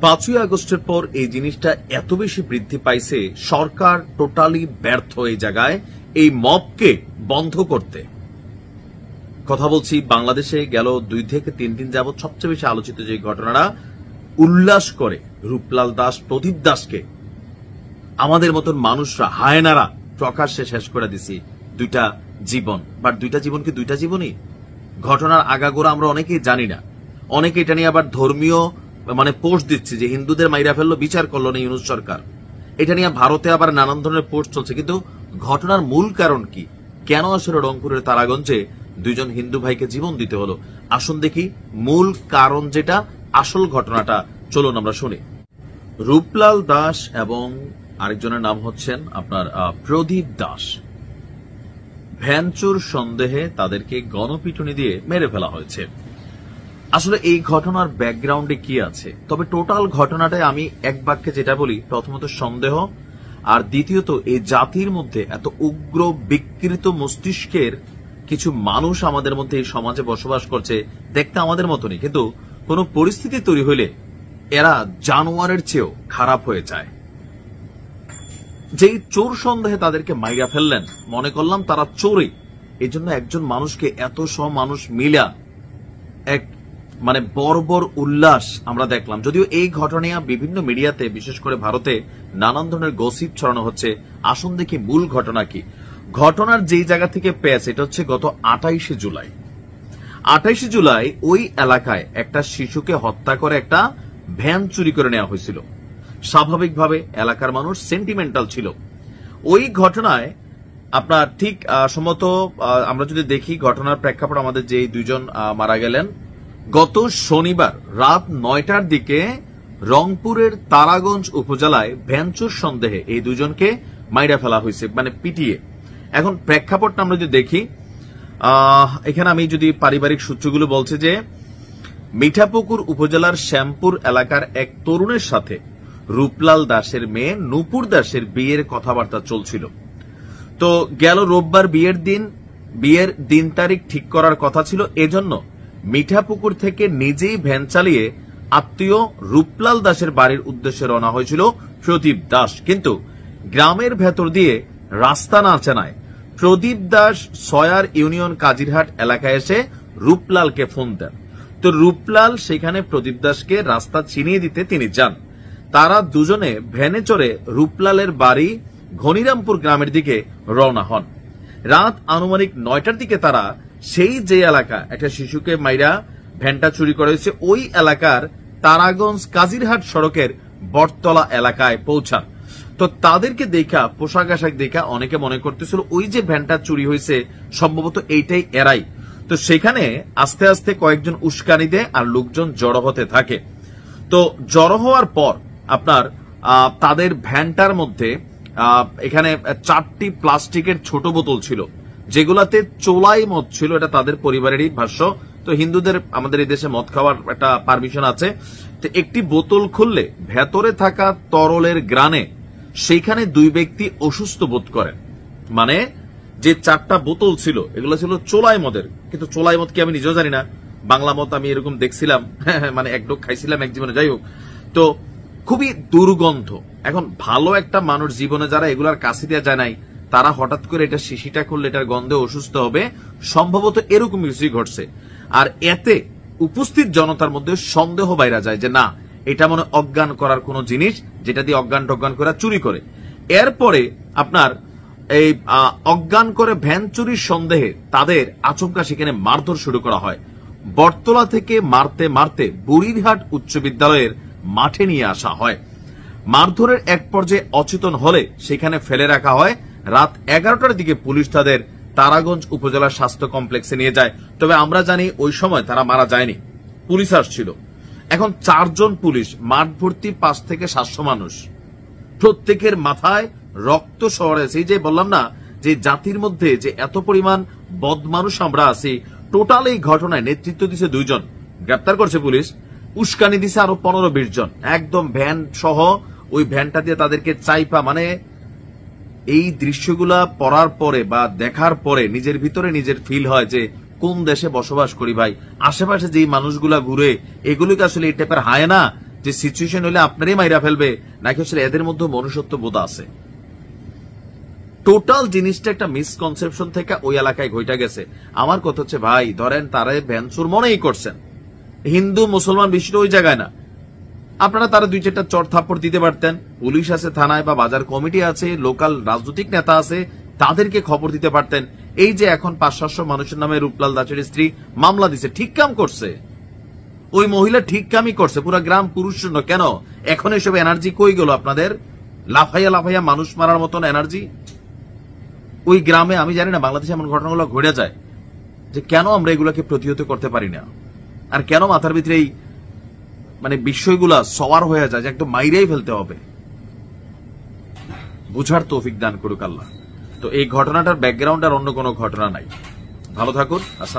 5ই আগস্টের পর এই জিনিসটা এত বেশি বৃদ্ধি পাইছে, সরকার টোটালি ব্যর্থ এই জায়গায় এই মবকে বন্ধ করতে। কথা বলছি, বাংলাদেশে গেল 2 থেকে 3 দিন যাবৎ সবচেয়ে বেশি আলোচিত যে ঘটনাটা উল্লাস করে রূপলাল দাস, প্রদীপ দাসকে আমাদের মতন মানুষরা, হায়নারা প্রকাশ্যে শেষ করে দিছি। 2টা জীবন, বাট 2টা জীবন কি 2টা জীবনই? ঘটনার আগাগোড়া আমরা অনেকেই জানি না। অনেকে এটা নিয়ে আবার ধর্মীয় পোস্ট দিচ্ছে যে হিন্দুদের মাইরা ফেললো, বিচার করলো না ইউনূস সরকার। এটা নিয়ে ভারতে আবার নানান ধরনের পোস্ট চলছে, কিন্তু ঘটনার মূল কারণ কি? কেন আসলে রংপুরের তারাগঞ্জে 2 জন হিন্দু ভাইকে জীবন দিতে হলো? আসুন দেখি মূল কারণ যেটা, আসল ঘটনাটা চলুন আমরা শুনি। রূপলাল দাস এবং আরেকজনের নাম হচ্ছেন আপনার প্রদীপ দাস, ভ্যানচুর সন্দেহে তাদেরকে গণপিটুনি দিয়ে মেরে ফেলা হয়েছে। আসলে এই ঘটনার ব্যাকগ্রাউন্ডে কি আছে? তবে টোটাল ঘটনাটায় আমি এক বাক্যে যেটা বলি, প্রথমত সন্দেহ, আর দ্বিতীয়ত এই জাতির মধ্যে এত উগ্র বিকৃত মস্তিষ্কের কিছু মানুষ আমাদের মধ্যে এই সমাজে বসবাস করছে, দেখতে আমাদের মতনই, কিন্তু কোন পরিস্থিতি তৈরি হইলে এরা জানোয়ারের চেয়েও খারাপ হয়ে যায়। যেই চোর সন্দেহে তাদেরকে মাইরা ফেললেন, মনে করলাম তারা চোরই, এই জন্য একজন মানুষকে এত সব মানুষ মিলা এক বর্বর উল্লাস আমরা দেখলাম। যদিও এই ঘটনা বিভিন্ন মিডিয়াতে, বিশেষ করে ভারতে নানান ধরনের গসিপ ছড়ানো হচ্ছে। আসুন দেখি মূল ঘটনা কি। ঘটনার যেই জায়গা থেকে পেয়েছে, এটা হচ্ছে গত 28শে জুলাই। 28শে জুলাই ওই এলাকায় একটা শিশুকে হত্যা করে একটা ভ্যান চুরি করে নেওয়া হয়েছিল। স্বাভাবিকভাবে এলাকার মানুষ সেন্টিমেন্টাল ছিল। ওই ঘটনায় আপনার ঠিক সম্ভবত আমরা যদি দেখি ঘটনার প্রেক্ষাপট, আমাদের যে 2 জন মারা গেলেন গত শনিবার রাত 9টার দিকে রংপুরের তারাগঞ্জ উপজেলায় ভ্যানচুর সন্দেহে এই 2 জনকে মাইরা ফেলা হয়েছে, পিটিয়ে। এখন প্রেক্ষাপটটা আমরা যদি দেখি, এখানে আমি যদি পারিবারিক সূত্রগুলো বলছে যে মিঠাপুকুর উপজেলার শ্যামপুর এলাকার এক তরুণের সাথে রূপলাল দাসের মেয়ে নূপুর দাসের বিয়ের কথাবার্তা চলছিল। তো গেল রোববার বিয়ের দিন তারিখ ঠিক করার কথা ছিল, এজন্য মিঠাপুকুর থেকে নিজেই ভ্যান চালিয়ে আত্মীয় রূপলাল দাসের বাড়ির উদ্দেশ্যে রওনা হয়েছিল প্রদীপ দাস। কিন্তু গ্রামের ভেতর দিয়ে রাস্তা না চেনায় প্রদীপ দাস সয়ার ইউনিয়ন কাজিরহাট এলাকায় এসে রূপলালকে ফোন দেন। তো রূপলাল সেখানে প্রদীপ দাসকে রাস্তা চিনিয়ে দিতে তিনি যান। তারা দুজনে ভ্যানে চড়ে রূপলালের বাড়ি ঘনিরামপুর গ্রামের দিকে রওনা হন। রাত আনুমানিক 9টার দিকে তারা সেই যে এলাকা একটা শিশুকে মাইরা ভ্যানটা চুরি করেছে, ওই এলাকার তারাগঞ্জ কাজিরহাট সড়কের বটতলা এলাকায় পৌঁছান। তো তাদেরকে দেখা, পোশাক আশাক দেখা অনেকে মনে করতেছিল ওই যে ভ্যানটা চুরি হয়েছে সম্ভবত এইটাই এরাই। তো সেখানে আস্তে আস্তে কয়েকজন উস্কানি দেয় আর লোকজন জড়ো হতে থাকে। তো জড়ো হওয়ার পর আপনার তাদের ভ্যানটার মধ্যে এখানে 4টি প্লাস্টিকের ছোট বোতল ছিল, যেগুলাতে চোলাই মদ ছিল, এটা তাদের পরিবারেরই ভাষ্য। তো হিন্দুদের আমাদের এই দেশে মদ খাওয়ার একটা পারমিশন আছে। তো একটি বোতল খুললে ভেতরে থাকা তরলের গ্রানে সেইখানে 2 ব্যক্তি অসুস্থ বোধ করেন। যে 4টা বোতল ছিল এগুলো ছিল চোলাই মদের, কিন্তু চোলাই মদ কি আমি নিজেও জানি না, বাংলা মদ আমি এরকম দেখছিলাম, এক ডোক খাইছিলাম এক জীবনে, যাই হোক। তো খুবই দুর্গন্ধ। এখন ভালো একটা মানুষ জীবনে যারা এগুলার কাছে দেওয়া যায় নাই, তারা হঠাৎ করে এটা শিশিটা করলে এটার গন্ধে অসুস্থ হবে, সম্ভবত এরকম কিছুই ঘটছে। আর এতে উপস্থিত জনতার মধ্যে সন্দেহ বাইরা যায় যে না, এটা মনে অজ্ঞান করার কোন জিনিস, যেটা দিয়ে অজ্ঞান টজ্ঞান করে চুরি করে। এরপরে আপনার এই অজ্ঞান করে ভ্যান চুরির সন্দেহে তাদের আচমকা সেখানে মারধর শুরু করা হয়। বটতলা থেকে মারতে মারতে বুড়িরহাট উচ্চ বিদ্যালয়ের মাঠে নিয়ে আসা হয়। মারধরের এক পর্যায়ে অচেতন হলে সেখানে ফেলে রাখা হয়। রাত 11টার দিকে পুলিশ তাদের তারাগঞ্জ উপজেলা স্বাস্থ্য কমপ্লেক্সে নিয়ে যায়। তবে আমরা জানি ওই সময় তারা মারা যায়নি, পুলিশ আসছিল। এখন 4 জন পুলিশ, মাঠ ভর্তি 5 থেকে 700 মানুষ, প্রত্যেকের মাথায় রক্ত সরেছে। এই যে বললাম না, যে জাতির মধ্যে যে এত পরিমাণ বদমানুষ আমরা আছি। টোটাল এই ঘটনায় নেতৃত্ব দিচ্ছে 2 জন, গ্রেপ্তার করছে পুলিশ। উস্কানি দিছে আরো 15-20 জন, একদম ভ্যান সহ ওই ভ্যানটা দিয়ে তাদেরকে চাইপা। এই দৃশ্যগুলা পড়ার পরে বা দেখার পরে নিজের ভিতরে নিজের ফিল হয় যে কোন দেশে বসবাস করি ভাই। আশেপাশে যেই মানুষগুলা ঘুরে, এগুলোকে আসলে এই টাইপের হায়না যে সিচুয়েশন হলে আপনারই মাইরা ফেলবে, নাকি আসলে এদের মধ্যে মনুষ্যত্ব বোধ আছে? টোটাল জিনিসটা একটা মিসকনসেপশন থেকে ওই এলাকায় ঘইটা গেছে। আমার কথা হচ্ছে ভাই, ধরেন তারা ভ্যানসুর মনেই করছেন, হিন্দু মুসলমান বিষয়টা ওই জায়গায় না। আপনারা তারা 2-4টা চড় থাপ্পড় দিতে পারতেন। পুলিশ আছে থানায়, বা বাজার কমিটি আছে, লোকাল রাজনৈতিক নেতা আছে, তাদেরকে খবর দিতে পারতেন। এই যে এখন 500-700 মানুষের নামে রূপলাল দাসের স্ত্রী মামলা দিছে, ঠিক কাম করছে। ওই মহিলা ঠিক কামই করছে। পুরো গ্রাম পুরুষ শূন্য। কেন এখন এসব এনার্জি কই গেল আপনাদের? লাফাইয়া লাফাইয়া মানুষ মারার মতন এনার্জি ওই গ্রামে। আমি জানি না বাংলাদেশে এমন ঘটনাগুলো ঘটে যায় যে কেন আমরা এগুলাকে প্রতিহত করতে পারি না, আর কেন মাথার ভিতরে এই বিষয়গুলা সওয়ার হয়ে যায় যে একদম মাইরেই ফেলতে হবে। বুঝার তৌফিক দান করুক আল্লাহ। তো এই ঘটনাটার ব্যাকগ্রাউন্ড আর অন্য কোনো ঘটনা নাই। ভালো থাকুন। আসসালাম।